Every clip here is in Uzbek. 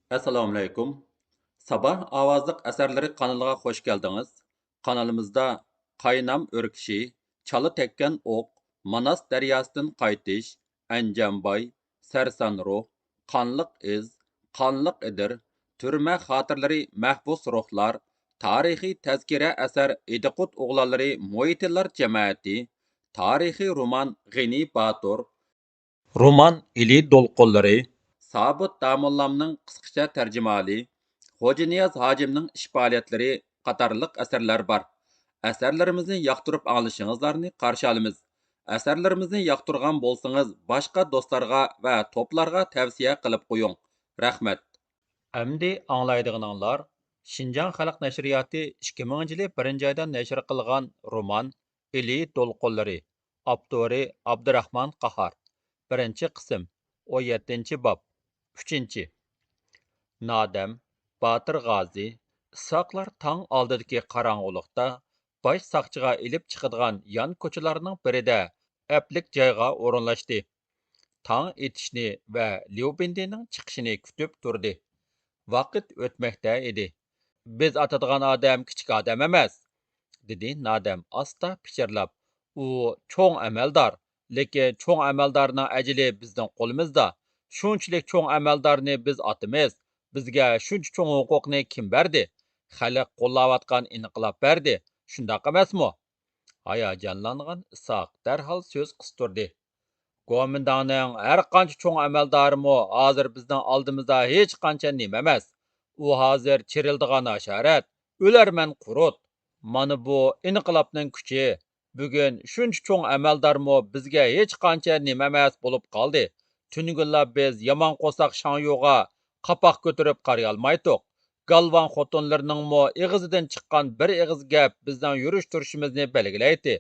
Assalomu alaykum. Sabah ovozliq asarlari kanaliga hoş geldiniz. Kanalımızda Qaynam örkişi, Çalı tekkan o'q, Manas daryosidan qaytish, Anjamboy, Sarson ruh, Qanliq iz, Qanliq idir, Turma xotirlari mahbus ruhlar, tarixiy tazkira asar Ediqut o'g'lonlari Mo'yitillar jamoati, tarixiy roman G'ini Batur, roman Ili do'lqinlari, Sabit Damollamning qisqacha tarjimali, Xo'ja Niyoz hojimning ish faoliyatlari qatorliq asarlar bor. Asarlarimizni yoqtirib anglishingizni qarshi olamiz. Asarlarimizni yoqtirgan bo'lsangiz, boshqa do'stlarga va to'plarga tavsiya qilib qo'ying. Rahmat. Әмді аңлайдығыныңлар, Шинжаң Xalq Nəşriyyatı 2000 yılı 1 ayda nəşr qılğan roman İli Dolqunları, avtori Abdurrahman Qahar, 1 qism, 17 bab, 3. Nadəm, Batır G'azi, İsaqlar taң aldidagi qarang'uliqda bosh saqchiga ilib chiqadigan yon ko'chalarning birida aplik joyga o'rinlashdi. Taң etishni va Lyubindining chiqishini kutib turdi. Vaqt o'tmoqda edi. Biz atadigan odam kichik odam emas, dedi Nadam asta pichirlab. U cho'ng amaldor, lekin cho'ng amaldorning ajali bizning qo'limizda. Shunchalik cho'ng amaldorni biz atamiz. Bizga shuncha cho'ng huquqni kim berdi? Xalq qo'llayotgan inqilob berdi. Shundoq emasmi? Hayajonlangan Isoq darhol so'z qistirdi. Gomindanning har qancha cho'ng amaldorimi hozir bizning oldimizda hech qancha nima emas. U hozir chirildigan hasharat, o'larman qurut. Mana bu inqilobning kuchi. Bugun shuncha cho'ng amaldormi bizga hech qancha nima emas bo'lib qoldi. Tungunlar biz yomon qo'saq Shangyoga qapoq ko'tarib qaray olmaydik. Galvan xotinlarningmi ig'zidan chiqqan bir ig'iz gap bizning yurish turishimizni belgilaydi.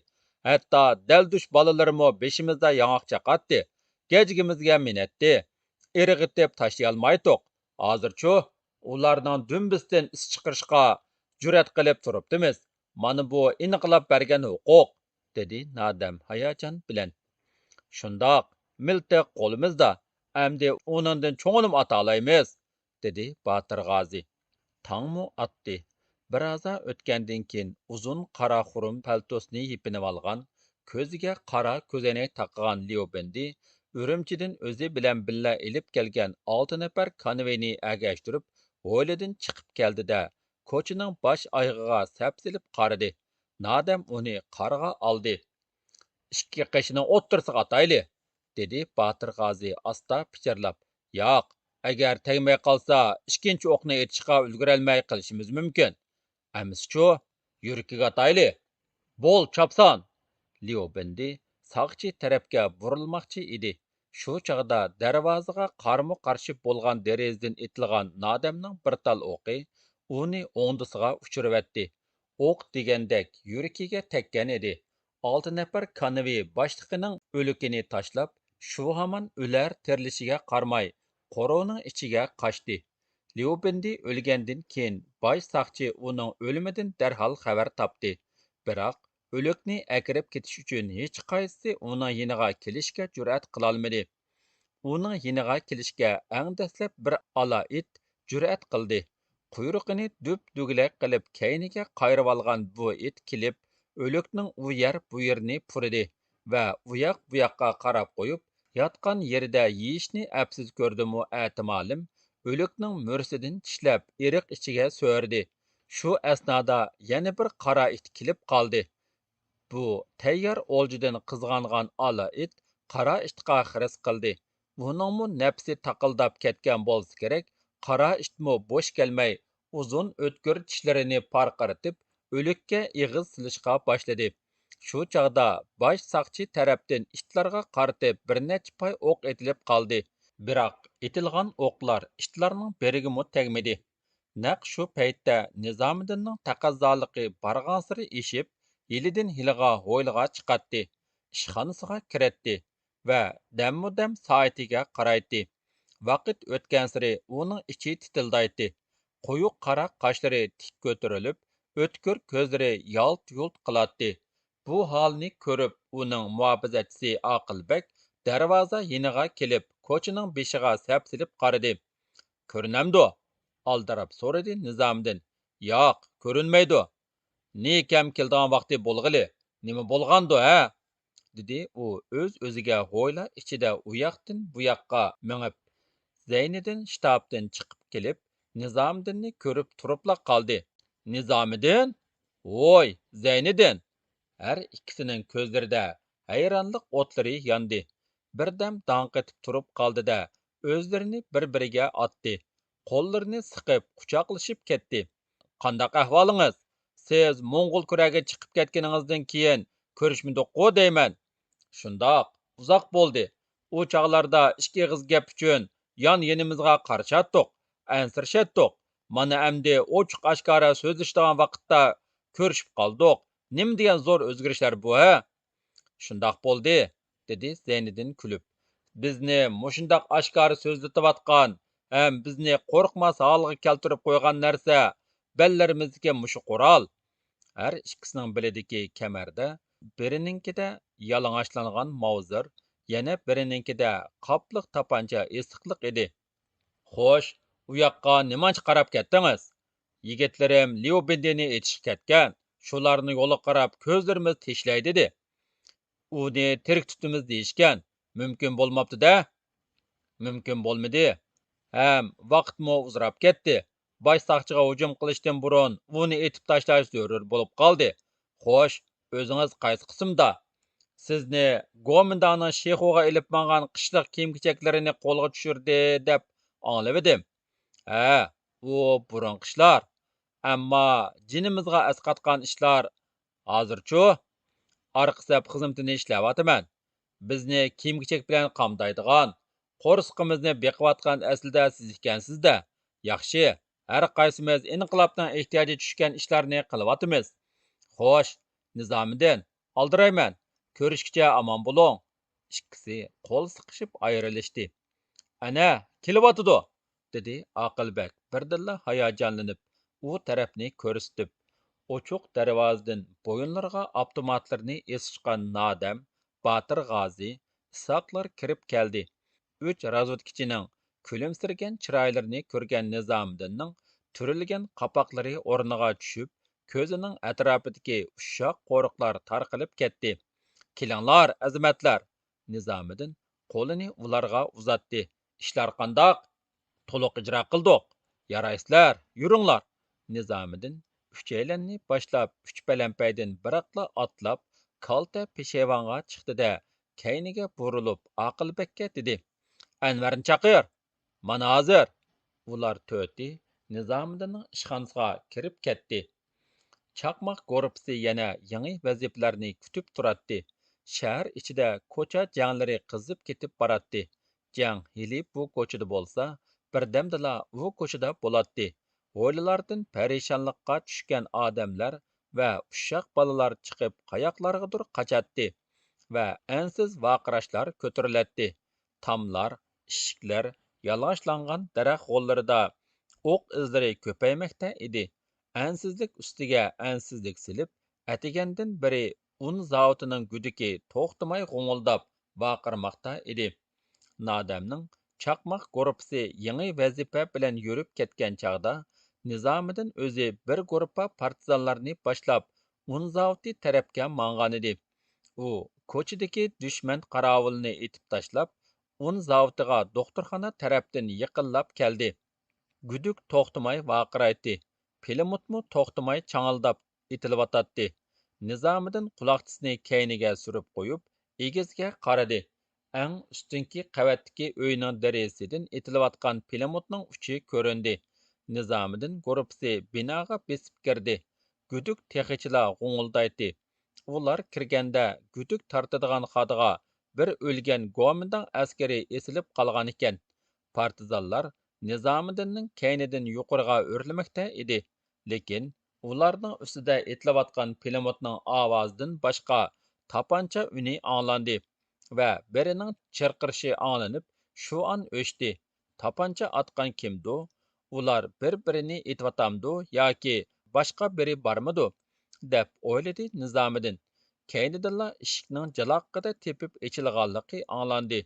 Hatto daldush bolalarimi beshimizda yong'oq chaqatdi. Gejigimizga minatdi. Irg'itib tashlayolmaydik. Hozirchu ularning dumbisdan is chiqarishga jur'at qilib turibdimiz. Mana bu inqilob bergan huquq, dedi Nadam hayajon bilan. Shundoq, miltiq qo'limizda, endi uningdan cho'ng'ilib ota olamiz, dedi Botir G'azi. Tangmu atdi. Biroza o'tgandan keyin uzun qora xurum paltosni yipinib olgan, ko'ziga qora ko'zoynak taqgan Lyubindi Urumchidan o'zi bilan billa ilib kelgan 6 nafar konvoyni agashtirib, hovlidan chiqib keldi-da, ko'chaning bosh oyog'iga sapsilib qaradi. Nadam uni qarg'a oldi. Ikki qishini o'ttirsiq atayli, dedi Botir G'azi asta pichirlab. Yo'q, agar tegmay qolsa, ikkinchi o'qni etishga ulgurolmay qilishimiz mumkin. Amischu, yurakiga atayli. Bo'l, chopson. Lyubindi saqchi tarafga burilmoqchi edi. Shu chog'da darvozaga qarama-qarshi bo'lgan derazadan etilgan Nadamning bir tal o'qi uni o'ndisiga uchirvatdi. O'q degandek yurakiga tekkan edi. 6 nafar konvoy boshliqining o'likini tashlab, shu hamon o'lar terilishiga qarmay, qo'rovning ichiga qochdi. Lyubindi o'lgandan keyin bosh saqchi uning o'limidan darhol xabar topdi. Biroq o'likni akirib ketish uchun hech qaysi uning yiniga kelishga jur'at qilolmadi. Uning yiniga kelishga eng dastlab bir ala it jur'at qildi. Quyruqini dup-duglak qilib kayniga qayrib olgan bu it kelib, o'likning u yer bu yerini puridi va u yoq bu yoqqa qarab qo'yib, yotgan yerida yeyishni apsiz ko'rdimu a'timolim, o'likning mursidan tishlab, eriq ichiga so'rdi. Shu asnoda yana bir qora it kelib qoldi. Bu tayyor o'ljidan qizg'angan ala it qara itga xiris qildi. Buningmi nafsi taqildab ketgan bo'lsa kerak, qara itmi bo'sh kelmay, uzun o'tkir tishlarini parqaratib, o'likka ig'iz silishga boshladi. Shu chog'da bosh saqchi tarafdan itlarga qaratib bir necha pay o'q etilib qoldi. Biroq etilgan o'qlar itlarning berigimi tegmadi. Naq shu paytda Nizomiddinning taqazzoligi barg'ansiri eshib, yilidan yiliga hovliga chiqatdi, ishxonasiga kiratdi va dammu-dam soatiga qaraydi. Vaqt o'tgansiri uning ichi titildaydi. Quyuq qora qoshlari tik ko'tarilib, o'tkir ko'zlari yalt-yult qiladi. Bu holni ko'rib, uning muhofazachisi Aqilbek darvoza yiniga kelib, ko'chaning beshiga sapsilib qaradi. Ko'rinamdi? Aldirab so'radi Nizamiddin. Yo'q, ko'rinmaydi. Nekam keldigan vaqti bo'lg'ili. Nima bo'lg'andi, ha? Dedi u o'z-o'ziga g'o'yla ichida u yoqdan bu yoqqa mengib. Zeyniddin shtabdan chiqib kelib, Nizamiddinni ko'rib turibla qoldi. Nizamiddin? Voy, Zeyniddin! Her ikkisining ko'zlarida hayronlik o'tlari yondi. Birdam dong etib turib qoldi-da, o'zlarini bir-biriga otdi. Qo'llarini siqib, quchoqlashib ketdi. Qandaq ahvolingiz? Siz Mo'ng'ul kuraga chiqib ketganingizdan keyin ko'rishmadik-ku deyman. Shundoq, uzoq bo'ldi. U chog'larda ikki og'iz gap uchun yon-yenimizga qarshatdik, ansirashatdik. Mana endi ochiq oshkora so'zlashadigan vaqtda ko'rishib qoldik. Nima degan zo'r o'zgarishlar bu, ha? Shundoq bo'ldi, dedi Zeyniddin kulib. Bizni mushundoq oshkora so'zlatayotgan, ham bizni qo'rqmas holga keltirib qo'ygan narsa bellarimizdagi mushu qurol. Har ikkisining bilidagi kamarda birininkida yalang'ochlangan mavzir, yana birininkida qopliq tapancha issiqliq edi. Xo'sh, u yoqqa nimancha qarab ketdingiz? Yigitlarim Liubindini etishib ketgan. Shularni yo'li qarab ko'zlarimiz teshilay dedi. Uni tirik tutimiz deyishgan. Mumkin bo'lmabdi-da. Mumkin bo'lmadi. Ham vaqtmi uzrab ketdi. Bosh soqchiga hujum qilishdan burun uni etib tashlash zarur bo'lib qoldi. Xo'sh, o'zingiz qaysi qismda? Sizni Gomindaning Shexoga ilib mangan qishliq kiyim-kechaklarini qo'lga tushirdi deb angladim. Ha, u burun qishlar. Ammo jinimizga asqatgan ishlar hozirchu orqa saf xizmatini ishlayapman. Bizni kiyim-kechak bilan qamdaydigan, qo'rsqimizni beqiyotgan aslida siz ekansiz-da. Yaxshi, har qaysimiz inqilobning ehtiyoji tushgan ishlarni qilyapmiz. Xo'sh, Nizamiddin, oldirayman. Ko'rishguncha omon bo'ling. Ikkisi qo'l siqishib ayrilishdi. Ana, kelyotidi, dedi Aqilbek birdilla hayajonlanib, u tarafni ko'rsatib. Ochiq darvozadan bo'yinlarga avtomatlarni esishgan Nodam, Botir G'ozi, Isoqlar kirib keldi. 3 razvedkachining kulimsirgan chiroylarini ko'rgan Nizamiddinning turilgan qapoqlari o'rniga tushib, ko'zining atrofidagi ushoq qo'riqlar tarqalib ketdi. Kelinglar, azimatlar. Nizamiddin qo'lini ularga uzatdi. Ishlar qandoq? To'liq ijro qildik. Yaraysizlar, yuringlar. Nizamiddin uchaylanni boshlab 3 palampaydan biroqla otlab, kalta peshevonga chiqdi-da, kayniga burilib Aqilbekka dedi: Anvarni chaqir. Mana hozir. Ular to'ti Nizamiddinning ishxonasiga kirib ketdi. Chaqmoq guruhi yana yangi vazifalarni kutib turadi. Shahar ichida ko'cha janglari qizib ketib boradi. Jang hili bu ko'chada bo'lsa, birdamdala u ko'chada bo'ladi. Hovlilardan parishonlikqa tushgan odamlar va ushoq bolalar chiqib qayoqlargadir qochadi va ansiz vaqirashlar ko'tariladi. Tomlar, eshiklar, yalang'ochlangan daraxt g'ollarida o'q izlari ko'paymoqda edi. Ansizlik ustiga ansizlik silib, atigandan biri un zavodining gudiki to'xtamay g'ung'ildab vaqirmoqda edi. Nodamning chaqmoq guruhi yangi vazifa bilan yurib ketgan chog'da Nizamiddin o'zi bir guruh partizanlarni boshlab un zavodi tarafga mang'an edi. U ko'chadagi dushman qarovulini etib tashlab, un zavodiga doktorxona tarafdan yaqinlab keldi. Guduk to'xtamay vaqiraydi. Pilimutmu to'xtamay chang'ildab etilyotdi. Nizamiddin quloqchisini kayniga surib qo'yib, egizga qaradi. Eng ustunki qavatdagi uyning derazasidan etilayotgan pilimutning uchi ko'rindi. Nizamiddin guruhi binoga besib kirdi. Guduk texichila g'ung'ildaydi. Ular kirganda guduk tortadigan xodiga bir o'lgan Gomindan askari esilib qolgan ekan. Partizanlar Nizamiddinning kaynidan yuqoriga o'rlamoqda edi. Lekin ularning ustida etilayotgan pilimotning ovozidan boshqa tapancha uni anglandi va birining chirqirishi anglanib, shu an o'chdi. Tapancha otgan kimdu? Ular bir-birini etvatamdu yoki boshqa biri bormidi? Deb o'yladi Nizamiddin. Kaynidilla eshikning jaloqqida tepib echilganligi anglandi.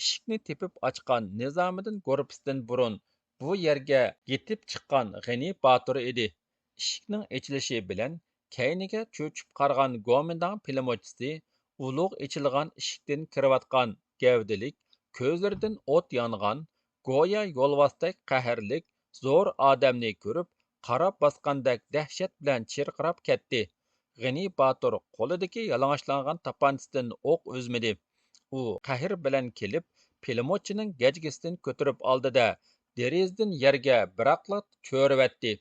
Eshikni tepib ochgan Nizamiddin guruhidan burun Bu yerga yetib chiqqan G'ani Batur edi. Eshikning ochilishi bilan kayniga cho'chib qargan Gomindan pilimotchisi ulug' ochilgan eshikdan kirayotgan gavdalik, ko'zlaridan o't yongan, go'yo yo'lbosdek qahrlik, zo'r odamni ko'rib, qarab bosgandek dahshat bilan chirqirab ketdi. G'ani Batur qo'lidagi yalang'ochlangan tapanchasidan o'q uzmadi. U qahr bilan kelib, pilimotchining gajgisidan ko'tarib oldida derazadan yerga biroqla cho'rivatdi.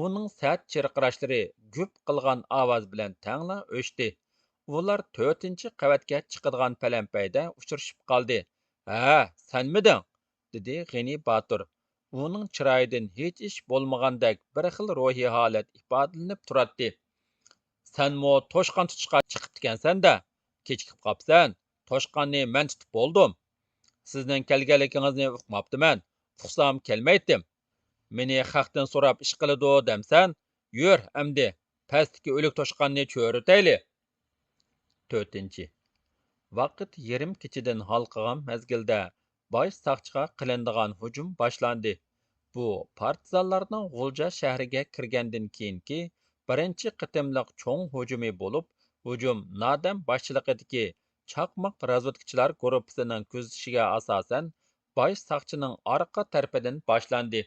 Uning sert chirqirashlari gup qilgan ovoz bilan tangla o'chdi. Ular 4-chi qavatga chiqadigan palampayda uchrashib qoldi. "Ha, sanmiding?" dedi G'ani Batur. Uning chiroyidan hech ish bo'lmagandek bir xil ruhiy holat ifodalanib turardi. "Sanmo toshqon tutishga chiqib ekansan-da. Kechikib qopsan. Toshqonni men tutib bo'ldim. Sizning kelganligingizni uqmabdiman. Uqsam kelmaydim. Meni xalqdan so'rab ish qiladi demsan, yur amdi, pastdagi o'lik toshqonni cho'ritayli." 4. Vaqt yarim kechadan halqagan mezgilda bosh soqchiga qilinadigan hujum boshlandi. Bu partizanlarning G'ulja shahriga kirgandan keyingi birinchi qitimliq cho'ng hujumi bo'lib, hujum Nodam boshchiligidagi chaqmoq razvedkachilar guruhining ko'zitishiga asosan bosh soqchining orqa tarafidan boshlandi.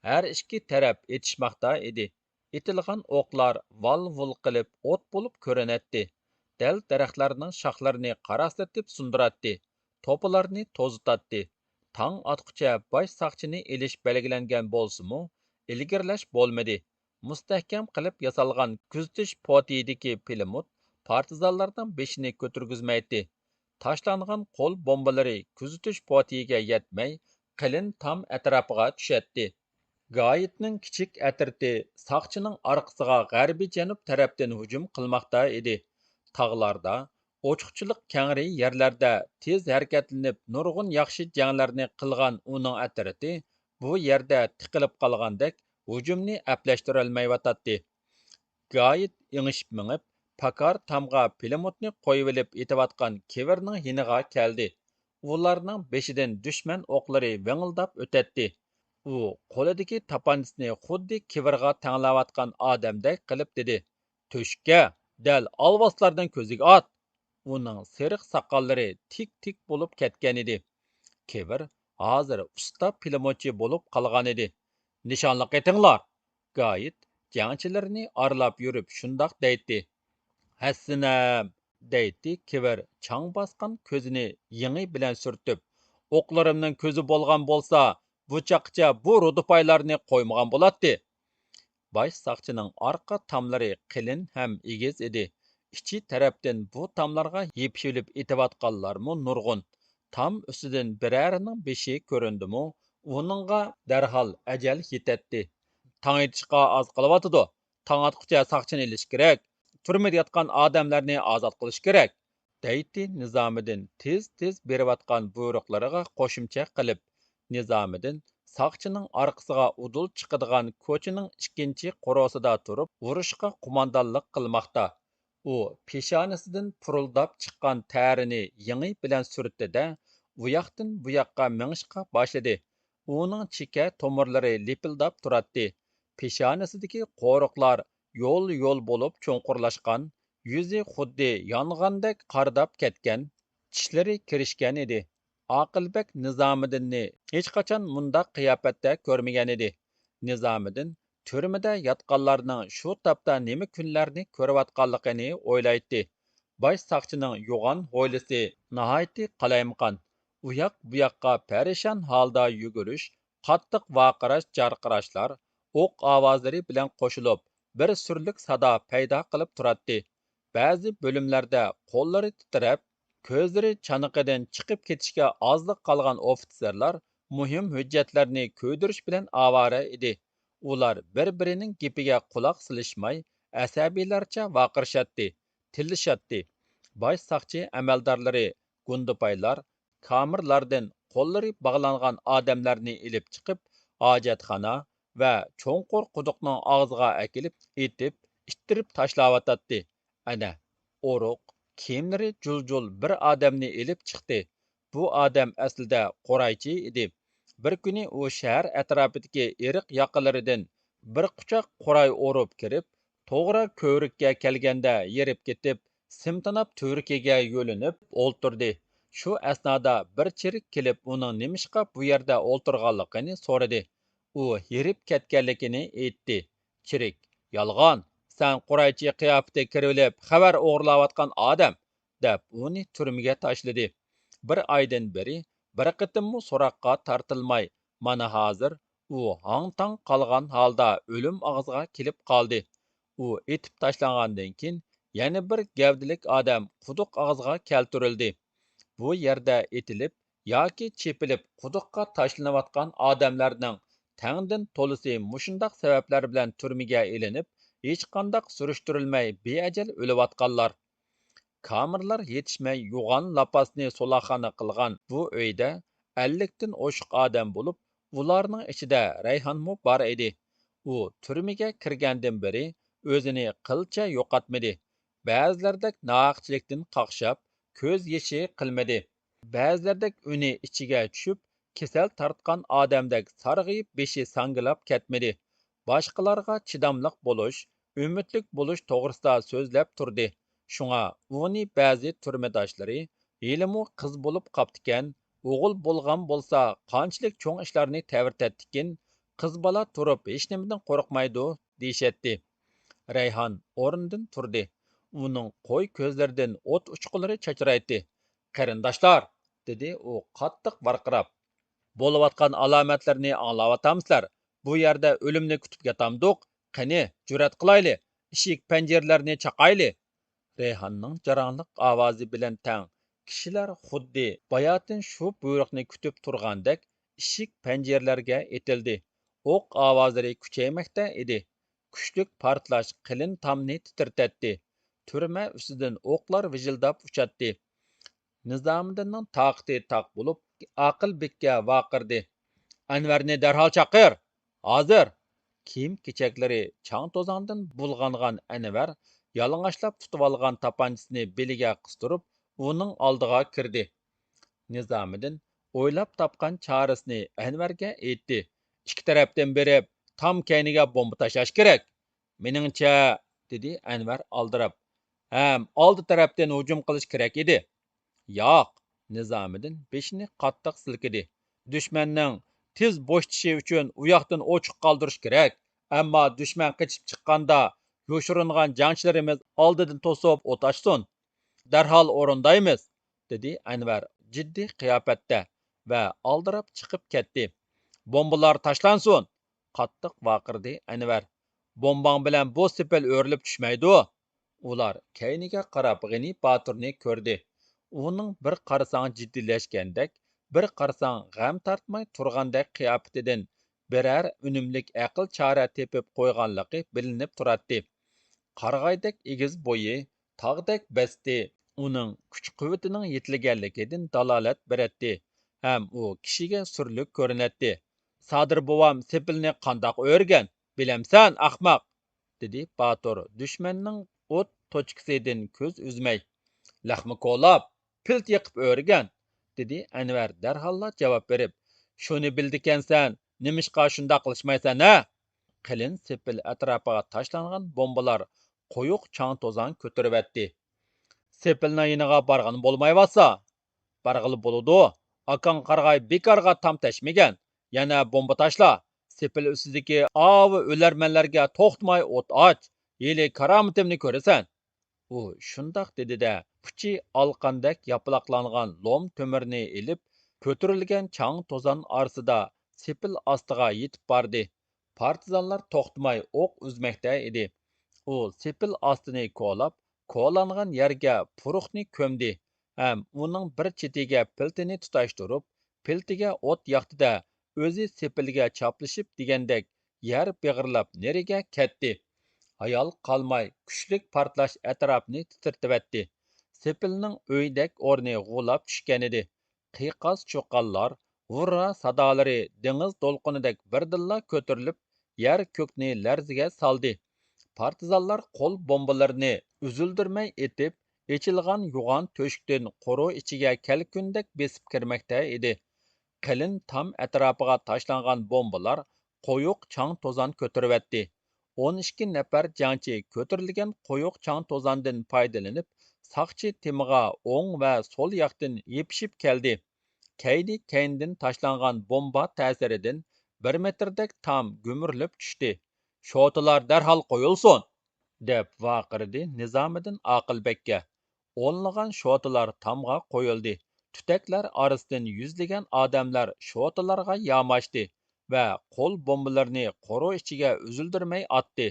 Her ikki taraf etishmoqda edi. Etilgan o'qlar val-vul qilib o't bo'lib ko'rinatdi. Dal daraxtlarning shoxlarini qaraslatib sundiratdi. To'plarni to'zitatdi. Tong otqucha bosh soqchini elish belgilangan bo'lsa-mu, ilgirlash bo'lmadi. Mustahkam qilib yasalgan kuzatish potidagi pilimut partizanlarning beshini ko'targizmaydi. Tashlangan qo'l bombalari kuzatish potiga yetmay, qilin tam atrofiga tushadi. Gayetning kichik atirti soqchining orqasiga g'arbiy janub tarafdan hujum qilmoqda edi. Tog'larda, ochiqchilik kengri yerlarda tez harakatlanib nurg'un yaxshi janglarni qilgan uning atirti bu yerda tiqilib qolgandek hujumni aplashtirolmayotdi. Gayet ingishib minib, pakar tamga pilimotni qo'yib etayotgan kevirning yiniga keldi. Ularning beshidan dushman o'qlari vingildab o'tadi. U qo'lidagi tapanchasini xuddi kivirga tanglayotgan odamdek qilib dedi: "To'shga, dal olvoslardan ko'ziga ot." Uning seriq soqollari tik-tik bo'lib ketgan edi. Kivir hozir usta pilimotchi bo'lib qolgan edi. "Nishonliq etinglar." Gayet jangchilarini aralab yurib shundoq deydi. "Hassinam", deydi Kivir chang bosgan ko'zini yingi bilan surtib. "O'qlarimning ko'zi bo'lgan bo'lsa, bu chaqcha bu rudupaylarni qo'ymagan bo'ladi." Bosh soqchining orqa tomlari qilin ham egiz edi. Ichi tarafdan bu tomlarga yepishilib etayotganlarmu nurg'un. Tom ustidan birarining beshi ko'rindimi, uningga darhol ajal yetadi. "Tong etishga oz qolyotidi. Tong otqucha soqchini ilish kerak. Turmada yotgan odamlarni ozod qilish kerak", deydi Nizomiddin tez-tez berayotgan buyruqlariga qo'shimcha qilib. Nizomiddin soqchining orqasiga udul chiqadigan ko'chaning ikkinchi qo'rosida turib, urushga qo'mondonlik qilmoqda. U peshonasidan puruldab chiqqan tarini yingi bilan surtdi-da, u yoqdan bu yoqqa mingishga boshladi. Uning cheka tomirlari lipildab turadi. Peshonasidagi qo'riqlar yo'l-yo'l bo'lib cho'nqurlashgan, yuzi xuddi yong'andek qardab ketgan, tishlari kirishgan edi. Aqilbek Nizomiddinni hech qachon mundaq qiyofatda ko'rmagan edi. Nizomiddin turmada yotganlarning shu topda nima kunlarni ko'rayotganligini o'ylaydi. Bosh soqchining yo'g'on hovlisi nihoyatda qalaymaqon. U yoq bu yoqqa parishon holda yugurish, qattiq vaqirash jarqirashlar, o'q ovozlari bilan qo'shilib, bir surlik sado paydo qilib turadi. Ba'zi bo'limlarda qo'llari titrab, ko'zlari chaniqidan chiqib ketishga ozliq qolgan ofitserlar muhim hujjatlarni ko'ydirish bilan ovora edi. Ular bir-birining gapiga quloq silishmay, asabiylarcha vaqirishadi, tillashadi. Bosh soqchi amaldorlari, gundupaylar, kamirlardan qo'llari bog'langan odamlarni ilib chiqib, hojatxona va cho'nqur quduqning og'ziga akilib, etib, ittirib tashlayotdi. Ana, o'ruq, kiyimlari jul-jul bir odamni ilib chiqdi. Bu odam aslida qo'raychi edi. Bir kuni u shahar atrofidagi eriq yoqalaridan bir quchoq quray o'rib kirib, to'g'ri ko'rikka kelganda yerib ketib, simtanab to'rikiga yo'linib o'ltirdi. Shu asnoda bir chirik kelib, uning nimishqa bu yerda o'ltirganligini so'radi. U yerib ketganligini aytdi. Chirik, yolg'on, sen quraychi qiyofada kirib, xabar o'g'irlayotgan odam, deb uni turmaga tashladi. Bir oydan beri bir qitimmi so'roqqa tortilmay, mana hozir u hang-tang qolgan holda o'lim og'ziga kelib qoldi. U etib tashlangandan keyin yana bir gavdalik odam quduq og'ziga keltirildi. Bu yerda etilib yoki chepilib quduqqa tashlanayotgan odamlarning tangdin to'lisi mushundoq sabablar bilan turmaga ilinib, hech qanday surishtirilmay beajal o'layotganlar. Kamerlar yetishmay yo'g'on lapasni solaxona qilgan bu uyda 50 dan oshiq odam bo'lib, ularning ichida Rayhonmu bor edi. U turmaga kirgandan beri o'zini qilcha yo'qotmadi. Ba'zilardek nohaqchilikdan qaqshab, ko'z yeshi qilmadi. Ba'zilardek uni ichiga tushib, kasal tortgan odamdek sarg'ayib beshi sangilab ketmadi. Boshqalarga chidamliq bo'lish, umidlik bo'lish to'g'risida so'zlab turdi. Шуңа уни бәзі түрмедашлары еліму қыз болып қаптыкен, оғыл болған болса қанчылық чоң ішларыны тәвіртәттікен, қыз бала тұрып ешнемеден қорқмайды дейшетті. Rayhon o'rnidan turdi. Uning qo'y ko'zlaridan o't uchqunlari chachraydi. Qarindoshlar, dedi u qattiq varqirab. Bo'layotgan alomatlarni anglayapsizlar. Bu yerda o'limni kutib yotamdiq. Qani, jur'at qilayli. Eshik panjaralarni chaqayli. Rayhonning jarangliq ovozi bilan tang kishilar xuddi bayotin shu buyruqni kutib turgandek eshik panjaralarga etildi. O'q ovozlari kuchaymoqda edi. Kuchlik portlash qilin tomni titirtatdi. Turma ustidan o'qlar vijildab uchatdi. Nizomiddinning toqati toq bo'lib, Aqilbekka vaqirdi. Anvarni darhol chaqir. Hozir. Kiyim kechaklari chang to'zondan bulg'angan Anvar yalang'ochlab tutib olgan tapanchisini beliga qistirib, uning oldiga kirdi. Nizomiddin o'ylab topgan chorasini Anvarga aytdi. Ikki tarafdan berib, tam kayniga bomba tashlash kerak. Meningcha, dedi Anvar aldirab. Ham oldi tarafdan hujum qilish kerak edi. Yo'q, Nizomiddin beshini qattiq silkidi. Dushmanning tez bo'shtishi uchun u yoqdan ochiq qoldirish kerak. Ammo dushman qochib chiqqanda yo'shiringan jangchilarimiz oldidan to'sib o't ochsin. Darhol o'rindaymiz, dedi Anvar jiddiy qiyofatda va oldirab chiqib ketdi. Bombalar tashlansin, qattiq vaqirdi Anvar. Bombang bilan bu sepil o'rilib tushmaydi. Ular kayniga qarab G'ani Boturni ko'rdi. Uning bir qarasang jiddiylashgandek, bir qarasang g'am tortmay turgandek qiyofatidan birer unumlik aql chora tepib qo'yganligi bilinib turadi. Qarg'aydek egiz bo'yi, tog'dek basti, uning kuch-quvvatining yetilganligidan dalolat beradi. Ham u kishiga surlik ko'rinadi. Sodir bovam sepilni qandoq o'rgan, bilamsan, ahmoq, dedi Botur dushmanning o't tochkisidan ko'z uzmay. Lahmi ko'lab, pilt yiqib o'rgan, dedi Anvar darholla javob berib. Shuni bildikansan, nimishqa shundoq qilishmaysan, ha? Qilin sepil atrofiga tashlangan bombalar qo'yuq chang to'zon ko'tiribatdi. Sepilning yiniga borg'an bo'lmayotsa, barg'ili bo'ludi. Akang qarg'ay bekorga tam tashmagan. Yana bomba tashla. Sepil ustidagi ovi o'larmanlarga to'xtamay o't och. Yili karomatimni ko'rasan. U shundoq dedi-da, puchi olqandek yaplaqlangan lom to'mirni ilib, ko'tarilgan chang to'zon orasida sepil ostiga yetib bordi. Partizanlar to'xtamay o'q uzmoqda edi. U sepil ostini ko'lab, ko'langan yerga puruqni ko'mdi. Ham uning bir chetiga piltini tutashtirib, piltiga o't yoqdi-da, o'zi sepilga chaplashib degandek yer beg'irlab neriga ketdi. Hayal qalmay kuchlik portlash atrofni titirtibatdi. Sepilning o'ydek o'rni g'ulab tushgan edi. Qiyoqas cho'qqanlar, g'urra sadolari dengiz to'lqinidek birdilla ko'tarilib, yer ko'kni larziga soldi. Partizanlar qo'l bombalarini uzildirmay etib, echilgan yo'g'on to'shkdan qo'ru ichiga kelkundek besib kirmoqda edi. Qilin tam atrofiga tashlangan bombalar qo'yuq chang to'zon ko'tariyotdi. 12 nafar jangchi ko'tarilgan qo'yuq chang to'zondan foydalanib, saqchi temiga o'ng va so'l yoqdan yepishib keldi. Keynidin tashlangan bomba ta'siridan 1 metrdek tam gumurlib tushdi. Shotalar darhol qo'yilsin, deb vaqirdi Nizomiddin Aqilbekka. O'nlagan shotalar tamga qo'yildi. Tutaklar orasidan yuzlagan odamlar shotalarga yamashdi va qo'l bombalarini qo'ru ichiga uzildirmay otdi.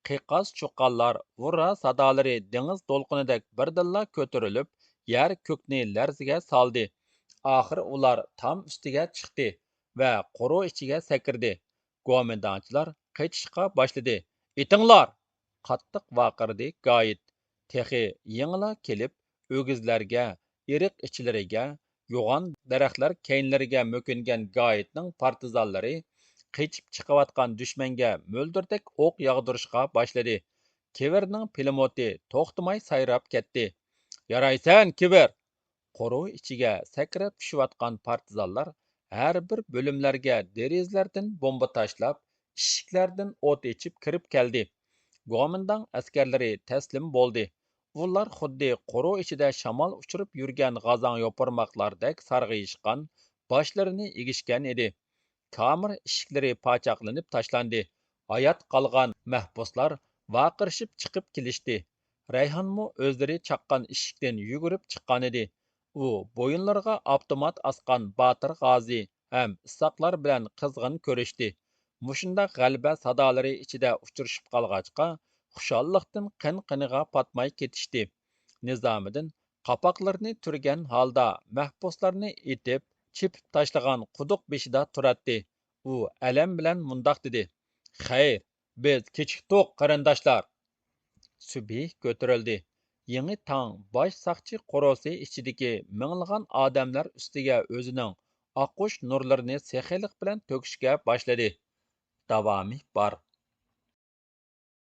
Qiqas chuqqanlar, vurra sadolari dengiz to'lqinidek birdilla ko'tarilib, yer ko'kni larziga soldi. Oxiri ular tam ustiga chiqdi va qo'ru ichiga sakirdi. Go'mindonchilar qaytishga boshladi. Itinglar! Qattiq vaqirdi Gayet. Texi yengila kelib, o'gizlarga, eriq ichlariga, yo'g'on daraxtlar keynlariga mo'kingan Gayetning partizanlari qechib chiqayotgan dushmanga mo'ldirdek o'q yog'dirishga boshladi. Kiverning pilimoti to'xtamay sayrab ketdi. Yaraysan, Kiver! Qo'ruv ichiga sakrab tushayotgan partizanlar har bir bo'limlarga derazalardan bomba tashlab, eshiklardan o't echib kirib keldi. Go'mindan askarlari taslim bo'ldi. Ular xuddi qo'ruv ichida shamol uchirib yurgan g'azon yo'pirmoqlardek sarg'ayishgan, boshlarini egishgan edi. Kamir eshiklari pochoqlanib tashlandi. Hayot qolgan mahbuslar vaqirishib chiqib kelishdi. Rayhonmu o'zlari chaqqan eshikdan yugurib chiqqan edi. U bo'yinlariga avtomat asqan Botir G'ozi ham isoqlar bilan qizg'in ko'rishdi. Mushundaq g'alaba sadolari ichida uchrashib qolg'achqa, xushalliqdan qin-qiniga patmay ketishdi. Nizomiddin qapoqlarini turgan holda mahbuslarni etib, chepib tashlagan quduq beshida turatdi. U alam bilan mundoq dedi: "Xayr, biz kechikdik, qarindoshlar." Subhi ko'tarildi. Yangi tong bosh saqchi qo'rosi ichidagi minglagan odamlar ustiga o'zining oqqush nurlarini sexilik bilan to'kishga boshladi. Davomi bor.